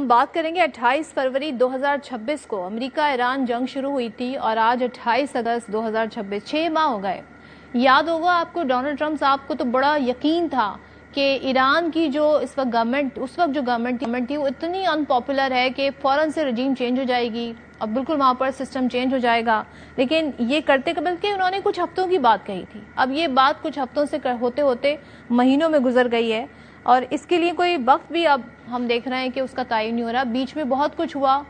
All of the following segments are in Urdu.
ہم بات کریں گے 28 فروری 2026 کو امریکہ ایران جنگ شروع ہوئی تھی اور آج 28 اگست 2026 6 ماہ ہو گئے. یاد ہوگا آپ کو ڈونلڈ ٹرمپ صاحب کو تو بڑا یقین تھا کہ ایران کی جو اس وقت جو گورنمنٹ تھی وہ اتنی ان پاپولر ہے کہ فوراً سے رجیم چینج ہو جائے گی اور بالکل وہاں پر سسٹم چینج ہو جائے گا. لیکن یہ کرتے قبل کہ انہوں نے کچھ ہفتوں کی بات کہی تھی. اب یہ بات کچھ ہفتوں سے ہوتے ہوتے مہینوں میں گزر گئی ہے اور اس کے لیے کوئی وقت بھی اب ہم دیکھ رہے ہیں کہ اس کا تعین نہیں ہو رہا. بیچ میں بہت کچھ ہوا,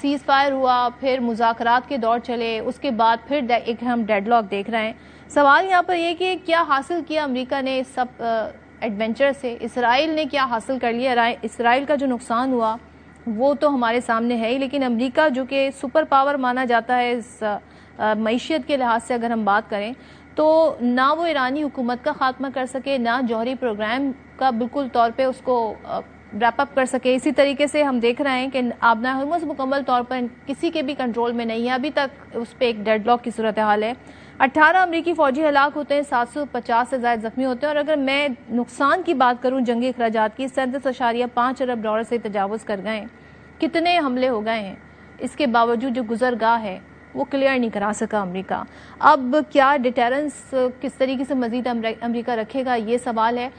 سیز فائر ہوا, پھر مذاکرات کے دور چلے, اس کے بعد پھر ایک ہم ڈیڈ لاک دیکھ رہے ہیں. سوال یہاں پر یہ کہ کیا حاصل کیا امریکہ نے اس سب ایڈونچر سے, اسرائیل نے کیا حاصل کر لیا. اسرائیل کا جو نقصان ہوا وہ تو ہمارے سامنے ہے ہی, لیکن امریکہ جو کہ سپر پاور مانا جاتا ہے اس معیشت کے لحاظ سے اگر ہم بات کریں تو نہ وہ ایرانی حکومت کا خاتمہ کر سکے, نہ جوہری پروگرام کا بالکل طور پہ اس کو ریپ اپ کر سکے. اسی طریقے سے ہم دیکھ رہے ہیں کہ آبنہ ہرمز مکمل طور پر کسی کے بھی کنٹرول میں نہیں ہے, ابھی تک اس پہ ایک ڈیڈ لاک کی صورتحال ہے. 18 امریکی فوجی ہلاک ہوتے ہیں, 750 سے زائد زخمی ہوتے ہیں, اور اگر میں نقصان کی بات کروں جنگی اخراجات کی, 37.5 ارب ڈالر سے تجاوز کر گئے ہیں. کتنے حملے ہو گئے ہیں, اس کے باوجود جو گزرگاہ ہے وہ کلیئر نہیں کرا سکا امریکہ. اب کیا ڈیٹرنس کس طریقے سے مزید امریکہ رکھے گا, یہ سوال ہے.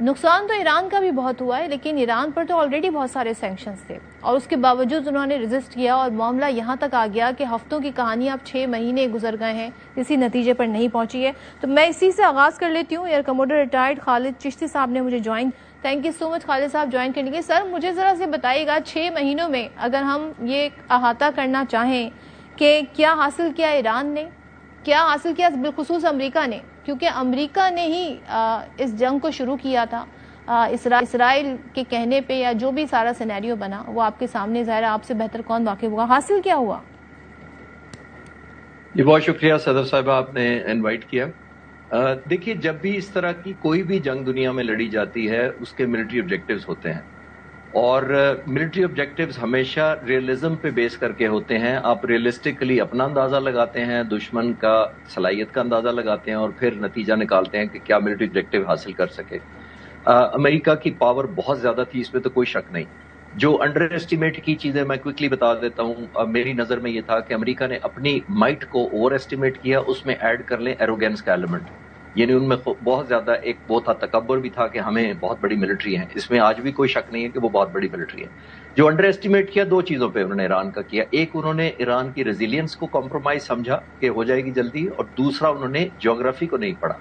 نقصان تو ایران کا بھی بہت ہوا ہے, لیکن ایران پر تو آلریڈی بہت سارے سینکشنز تھے اور اس کے باوجود انہوں نے ریزسٹ کیا اور معاملہ یہاں تک آ گیا کہ ہفتوں کی کہانی اب 6 مہینے گزر گئے ہیں, کسی نتیجے پر نہیں پہنچی ہے. تو میں اسی سے آغاز کر لیتی ہوں. ایئر کموڈر ریٹائرڈ خالد چشتی صاحب نے مجھے جوائن, تھینک یو سو مچ خالد صاحب جوائن کرنے کے. سر مجھے ذرا سے بتائیے گا 6 مہینوں میں اگر ہم یہ احاطہ کرنا چاہیں کہ کیا حاصل کیا ایران نے, کیا حاصل کیا بالخصوص امریکہ نے, کیونکہ امریکہ نے ہی اس جنگ کو شروع کیا تھا. اسرائیل کے کہنے پہ یا جو بھی سارا سینیریو بنا وہ آپ کے سامنے ظاہر ہے, آپ سے بہتر کون واقف ہوگا. حاصل کیا ہوا؟ جی بہت شکریہ صدر صاحبہ, آپ نے انوائٹ کیا. دیکھیے جب بھی اس طرح کی کوئی بھی جنگ دنیا میں لڑی جاتی ہے اس کے ملٹری آبجیکٹیوز ہوتے ہیں, اور ملٹری آبجیکٹیوز ہمیشہ ریئلزم پہ بیس کر کے ہوتے ہیں. آپ ریئلسٹکلی اپنا اندازہ لگاتے ہیں, دشمن کا صلاحیت کا اندازہ لگاتے ہیں اور پھر نتیجہ نکالتے ہیں کہ کیا ملٹری آبجیکٹیو حاصل کر سکے. امریکہ کی پاور بہت زیادہ تھی, اس پہ تو کوئی شک نہیں. جو انڈر ایسٹیمیٹ کی چیزیں میں کوئکلی بتا دیتا ہوں. میری نظر میں یہ تھا کہ امریکہ نے اپنی مائٹ کو اوور ایسٹیمیٹ کیا, اس میں ایڈ کر لیں ایروگینس کا ایلیمنٹ, یعنی ان میں بہت زیادہ ایک وہ تھا, تکبر بھی تھا کہ ہمیں بہت بڑی ملٹری ہے. اس میں آج بھی کوئی شک نہیں ہے کہ وہ بہت بڑی ملٹری ہے. جو انڈر ایسٹیمیٹ کیا دو چیزوں پہ انہوں نے ایران کا کیا. ایک انہوں نے ایران کی ریزیلینس کو کمپرومائز سمجھا کہ ہو جائے گی جلدی, اور دوسرا انہوں نے جیوگرافی کو نہیں پڑھا,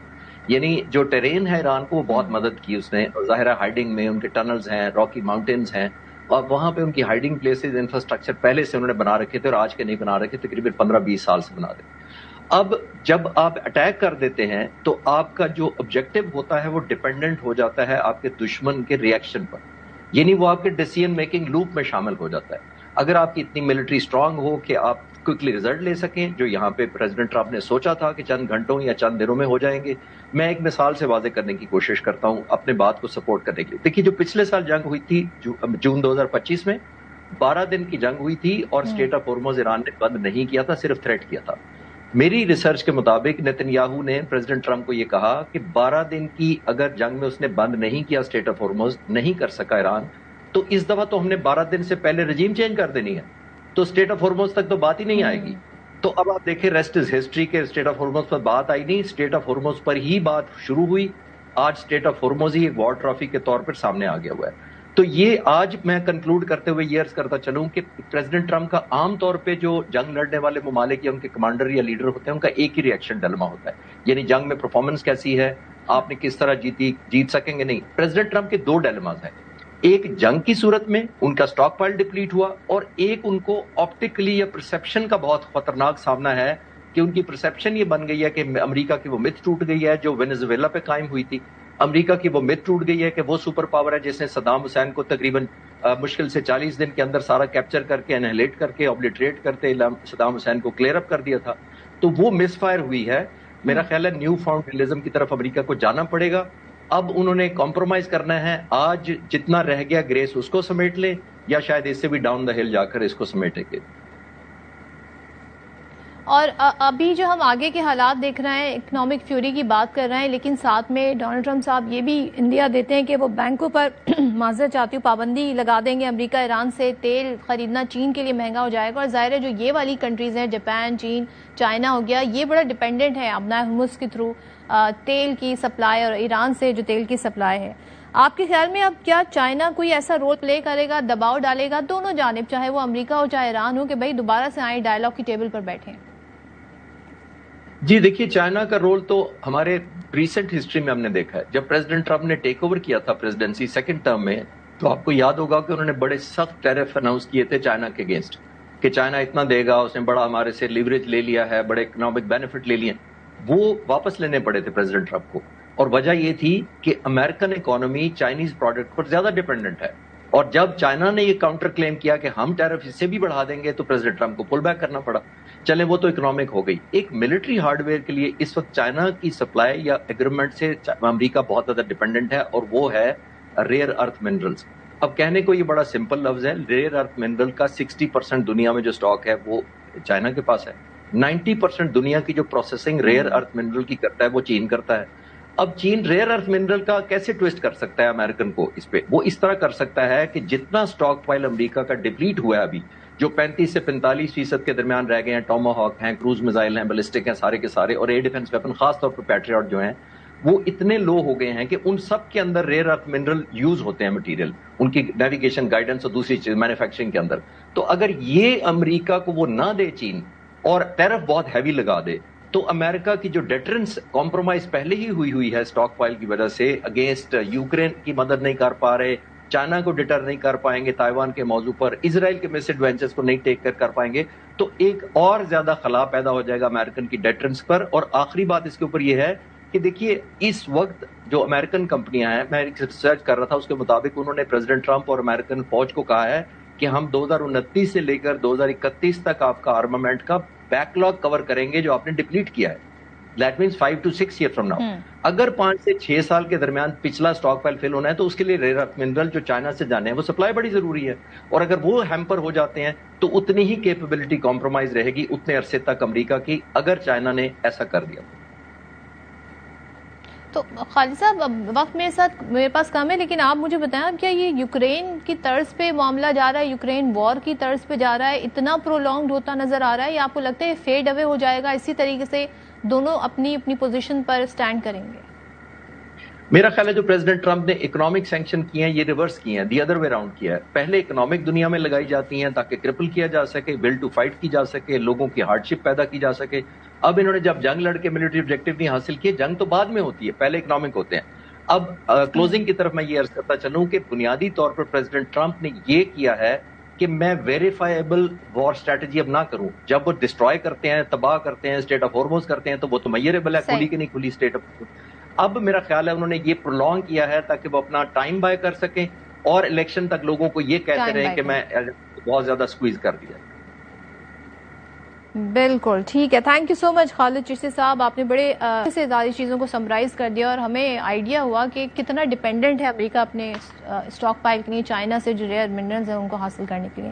یعنی جو ٹیرین ہے ایران کو وہ بہت مدد کی اس نے. ظاہر ہے ہائیڈنگ میں ان کے ٹنلز ہیں, راکی ماؤنٹینز ہیں, اور وہاں پہ ان کی ہائیڈنگ پلیسز انفراسٹرکچر پہلے سے انہوں نے بنا رکھے تھے اور آج کے نہیں بنا رکھے, تقریباً 15-20 سال سے بنا رہے. اب جب آپ اٹیک کر دیتے ہیں تو آپ کا جو آبجیکٹو ہوتا ہے وہ ڈیپینڈنٹ ہو جاتا ہے آپ کے دشمن کے ریئیکشن پر, یعنی وہ آپ کے ڈیسیژن میکنگ لوپ میں شامل ہو جاتا ہے. اگر آپ کی اتنی ملٹری اسٹرانگ ہو کہ آپ کوئکلی ریزلٹ لے سکیں, جو یہاں پہ پریزیڈنٹ ٹرمپ نے سوچا تھا کہ چند گھنٹوں یا چند دنوں میں ہو جائیں گے. میں ایک مثال سے واضح کرنے کی کوشش کرتا ہوں اپنے بات کو سپورٹ کرنے کے لیے. دیکھیے جو پچھلے سال جنگ ہوئی تھی جون 2025 میں 12 دن کی جنگ ہوئی تھی اور اسٹیٹ آف ہورموز ایران نے بند نہیں کیا تھا, صرف تھریٹ کیا تھا. میری ریسرچ کے مطابق نیتن یاہو نے پریزیڈنٹ ٹرمپ کو یہ کہا کہ 12 دن کی اگر جنگ میں اس نے بند نہیں کیا, اسٹیٹ آف ہورموز نہیں کر سکا ایران, تو اس دفعہ تو ہم نے 12 دن سے پہلے رجیم چینج کر دینی ہے, تو اسٹیٹ آف ہورموز تک تو بات ہی نہیں آئے گی. تو اب آپ دیکھیں ریسٹ از ہسٹری کے اسٹیٹ آف ہورموز پر بات آئی نہیں, اسٹیٹ آف ہورموز پر ہی بات شروع ہوئی. آج اسٹیٹ آف ہورموز ہی ایک وار ٹرافی کے طور پر سامنے آ گیا ہوا ہے. تو یہ آج میں کنکلوڈ کرتے ہوئے یہ عرض کرتا چلوں کہ پریزیڈنٹ ٹرمپ کا عام طور پہ جو جنگ لڑنے والے ممالک یا ان کے کمانڈر یا لیڈر ہوتے ہیں ان کا ایک ہی ریئیکشن ڈلما ہوتا ہے, یعنی جنگ میں پرفارمنس کیسی ہے, آپ نے کس طرح جیت سکیں گے نہیں. پریزیڈنٹ ٹرمپ کے دو ڈیلماز ہیں, ایک جنگ کی صورت میں ان کا سٹاک پائل ڈپلیٹ ہوا, اور ایک ان کو آپٹیکلی یا پرسیپشن کا بہت خطرناک سامنا ہے کہ ان کی پرسیپشن یہ بن گئی ہے کہ امریکہ کی وہ متھ ٹوٹ گئی ہے جو وینزویلا پہ قائم ہوئی تھی. امریکہ کی وہ متھ ٹوٹ گئی ہے کہ وہ سپر پاور ہے جس نے صدام حسین کو تقریباً مشکل سے 40 دن کے اندر سارا کیپچر کر کے انہیلیٹ کر کے اوبلیٹریٹ کرتے صدام حسین کو کلیئر اپ کر دیا تھا. تو وہ مس فائر ہوئی ہے. میرا خیال ہے نیو فاؤنڈ ریئلزم کی طرف امریکہ کو جانا پڑے گا. اب انہوں نے کمپرومائز کرنا ہے, آج جتنا رہ گیا گریس اس کو سمیٹ لیں, یا شاید اس سے بھی ڈاؤن دا ہل جا کر اس کو سمیٹیں گے. اور ابھی جو ہم آگے کے حالات دیکھ رہے ہیں، اکنامک فیوری کی بات کر رہے ہیں، لیکن ساتھ میں ڈونلڈ ٹرمپ صاحب یہ بھی اندیا دیتے ہیں کہ وہ بینکوں پر معذرت چاہتی ہوں پابندی لگا دیں گے، امریکہ ایران سے تیل خریدنا چین کے لیے مہنگا ہو جائے گا، اور ظاہر ہے جو یہ والی کنٹریز ہیں، جاپان، چین، چائنا ہو گیا، یہ بڑا ڈیپینڈنٹ ہے ابنا ہرمز کے تھرو تیل کی سپلائی اور ایران سے جو تیل کی سپلائی ہے۔ آپ کے خیال میں اب کیا چائنا کوئی ایسا رول پلے کرے گا، دباؤ ڈالے گا دونوں جانب، چاہے وہ امریکہ ہو چاہے ایران ہو، کہ بھائی دوبارہ سے آئیں ڈائیلاگ کی ٹیبل پر بیٹھیں؟ جی دیکھیے، چائنا کا رول تو ہمارے ریسنٹ ہسٹری میں ہم نے دیکھا ہے۔ جب پریزیڈنٹ ٹرمپ نے ٹیک اوور کیا تھا پریزیڈنسی سیکنڈ ٹرم میں، تو آپ کو یاد ہوگا کہ انہوں نے بڑے سخت ٹیرف اناؤنس کیے تھے چائنا کے اگینسٹ، کہ چائنا اتنا دے گا، اس نے بڑا ہمارے سے لیوریج لے لیا ہے، بڑے اکنامک بینیفٹ لے لیے، وہ واپس لینے پڑے تھے پریزیڈنٹ ٹرمپ کو۔ اور وجہ یہ تھی کہ امریکن اکانومی چائنیز پروڈکٹ پر زیادہ ڈیپینڈنٹ ہے، اور جب چائنا نے یہ کاؤنٹر کلیم کیا کہ ہم ٹیرف اس سے بھی بڑھا دیں گے، تو پریزیڈنٹ ٹرمپ کو پل بیک کرنا پڑا۔ چلیں وہ تو اکنامک ہو گئی۔ ایک ملٹری ہارڈ ویئر کے لیے اس وقت چائنا کی سپلائی یا ایگریمنٹ سے امریکہ بہت زیادہ ڈیپینڈنٹ ہے، اور وہ ہے ریئر ارتھ منرلز۔ اب کہنے کو یہ بڑا سمپل لفظ ہے، ریئر ارتھ منرل کا 60% دنیا میں جو سٹاک ہے وہ چائنا کے پاس ہے۔ 90% دنیا کی جو پروسیسنگ ریئر ارتھ منرل کی کرتا ہے وہ چین کرتا ہے۔ اب چین ریئر ارتھ منرل کا کیسے ٹویسٹ کر سکتا ہے امریکن کو اس پہ؟ وہ اس طرح کر سکتا ہے کہ جتنا سٹاک فائل امریکہ کا ڈپلیٹ ہوا ہے ابھی، جو 35 سے 45% کے درمیان رہ گئے ہیں، ٹوما ہاک ہیں، کروز میزائل ہیں، بیلسٹک ہیں، سارے کے سارے، اور ایئر ڈیفنس ویپن خاص طور پر پیٹریاٹ جو ہیں، وہ اتنے لو ہو گئے ہیں کہ ان سب کے اندر ریئر ارتھ منرل یوز ہوتے ہیں، مٹیریل ان کی نیویگیشن گائیڈنس اور دوسری چیز مینوفیکچرنگ کے اندر۔ تو اگر یہ امریکہ کو وہ نہ دے چین، اور ٹیرف بہت ہیوی لگا دے، تو امریکہ کی جو ڈیٹرنس کمپرومائز پہلے ہی ہوئی ہے سٹاک فائل کی وجہ سے، اگینسٹ یوکرین کی مدد نہیں کر پا رہے، چائنا کو ڈٹر نہیں کر پائیں گے تائیوان کے موضوع پر، اسرائیل کے مسڈ وینچرز کو نہیں ٹیک کر پائیں گے، تو ایک اور زیادہ خلا پیدا ہو جائے گا امریکن کی ڈیٹرنس پر۔ اور آخری بات اس کے اوپر یہ ہے کہ دیکھیے اس وقت جو امریکن کمپنیاں ہیں، میں ایک ریسرچ کر رہا تھا، اس کے مطابق انہوں نے پریزیڈنٹ ٹرمپ اور امریکن فوج کو کہا ہے کہ ہم 2029 سے لے کر 2031 تک آپ کا آرمامنٹ کا بیک لاگ کور کریں گے جو آپ نے ڈپلیٹ کیا ہے۔ That means 5 to 6 years from now۔ اگر 5 سے 6 سال کے درمیان پچھلا سٹاک فائل فل ہونا ہے، تو اس کے لیے ریئر ارتھ منرل جو چائنا سے جانے ہیں وہ سپلائی بڑی ضروری ہے، اور اگر وہ ہیمپر ہو جاتے ہیں تو اتنی ہی کیپیبلٹی کمپرومائز رہے گی اتنے عرصے تک امریکہ کی، اگر چائنا نے ایسا کر دیا۔ تو خالد صاحب وقت میرے پاس کم ہے، لیکن آپ مجھے بتائیں کیا یہ یوکرین کی طرز پہ معاملہ جا رہا ہے، یوکرین وار کی طرز پہ جا رہا ہے، اتنا پرولونگڈ ہوتا نظر آ رہا ہے، یا آپ کو لگتا ہے فیڈ اوے ہو جائے گا، اسی طریقے سے دونوں اپنی پوزیشن پر سٹینڈ کریں گے؟ میرا خیال ہے جو پریزیڈنٹ ٹرمپ نے اکنامک سینکشن کیے ہیں یہ ریورس کیے ہیں، دی ادر وے راؤنڈ کیا ہے۔ پہلے اکنامک دنیا میں لگائی جاتی ہیں تاکہ کرپل کیا جا سکے، ول ٹو فائٹ کی جا سکے، لوگوں کی ہارڈ شپ پیدا کی جا سکے۔ اب انہوں نے جب جنگ لڑ کے ملٹری آبجیکٹو نہیں حاصل کیے، جنگ تو بعد میں ہوتی ہے، پہلے اکنامک ہوتے ہیں۔ اب کلوزنگ کی طرف میں یہ عرض کرتا چلوں کہ بنیادی طور پر پریزیڈنٹ ٹرمپ نے یہ کیا ہے کہ میں ویریفائیبل وار اسٹریٹجی اب نہ کروں۔ جب وہ ڈسٹروائے کرتے ہیں، تباہ کرتے ہیں، اسٹیٹ آف ہارموز کرتے ہیں، تو وہ تو میئریبل ہے، کھلی کہ نہیں کھلی اسٹیٹ آف۔ اب میرا خیال ہے انہوں نے یہ پرولونگ کیا ہے تاکہ وہ اپنا ٹائم بائی کر سکیں، اور الیکشن تک لوگوں کو یہ کہتے رہیں کہ میں بہت زیادہ سکویز کر دیا۔ بالکل ٹھیک ہے، تھینک یو سو مچ خالد چشتی صاحب، آپ نے بڑے سے زیادہ چیزوں کو سمرائز کر دیا، اور ہمیں آئیڈیا ہوا کہ کتنا ڈیپینڈنٹ ہے امریکہ اپنے اسٹاک پائل کے لیے چائنا سے جو ریئر منرلز ہیں ان کو حاصل کرنے کے لیے۔